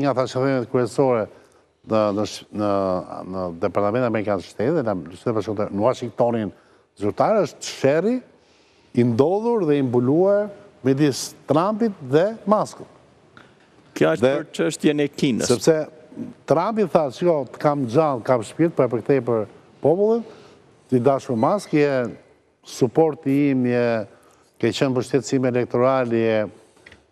një nga thashëdhëniet kryesore në Departamentin Amerikan të Shtetit, në Washingtonin zyrtar, është sherri i ndodhur dhe i mbuluar midis Trumpit dhe Muskut. Kjo është për çështjen e Kinës. Sepse Trumpi tha, shiko, kam gjallë, kam shpirt për përkthej për popullin, ti dashur Musk, je suporti im, ke qenë për shtetësim elektoral, je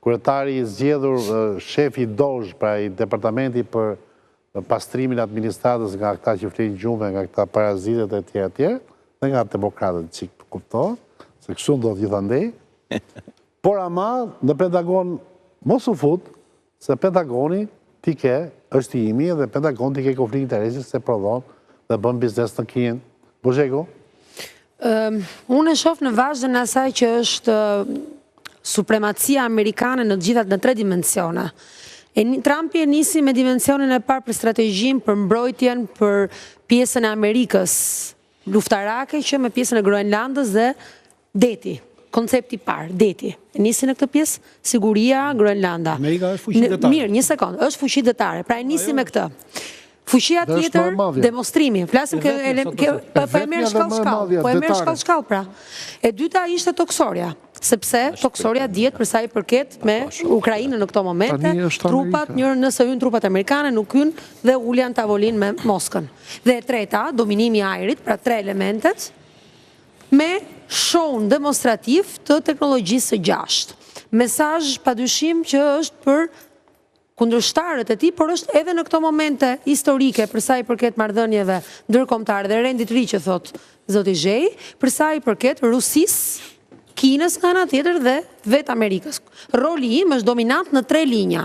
kryetari i zgjedhur, shefi DOJ, pra i departamenti për pastrimin e administratës nga këta që flenë gjume, nga këta parazitet e tjera, dhe nga demokratët që kuptohet, se kështu ndodh gjithandej. Por ama, në Pentagon mos u fut, se Pentagoni ti ke, është i imi, dhe Pentagon ti ke konflikt interesi se prodhon dhe bën biznes në Kinë. Bozheko? Unë e shoh në vazhdën e asaj që është supremacia amerikane në gjithat në 3 dimensione. Trumpi e nisi me dimensionin e parë për strategjin, për mbrojtjen, për pjesën e Amerikës luftarake, që me pjesën e Groenlandës dhe deti. Koncepti parë, deti. E nisi në këtë pjesë, siguria, Groenlanda. Amerika është fuqi detare. Mirë, një sekond, është fuqi detare, pra e nisi me këtë. Fuqia tjetër, demonstrimi. Flasim po e merë shkallë, pra. E dyta ishte toksoria, sepse toksoria dihet përsa i përket me Ukrajinën në këto momente, trupat, njërë nëse hynë trupat amerikane, nuk hynë dhe uljan tavolin me Moskën. Dhe e treta, dominimi ajrit, pra 3 elementet, me shown demonstrativ të teknologjisë së 6. Mesazh padyshim që është për kundërshtarët e tij, por është edhe në këto momente historike për sa i përket marrëdhënieve ndërkombëtare dhe rendit ri që thot zoti Zhej, për sa i përket Rusisë, Kinës nga ana tjetër dhe vetë Amerikës. Roli im është dominant në 3 linja.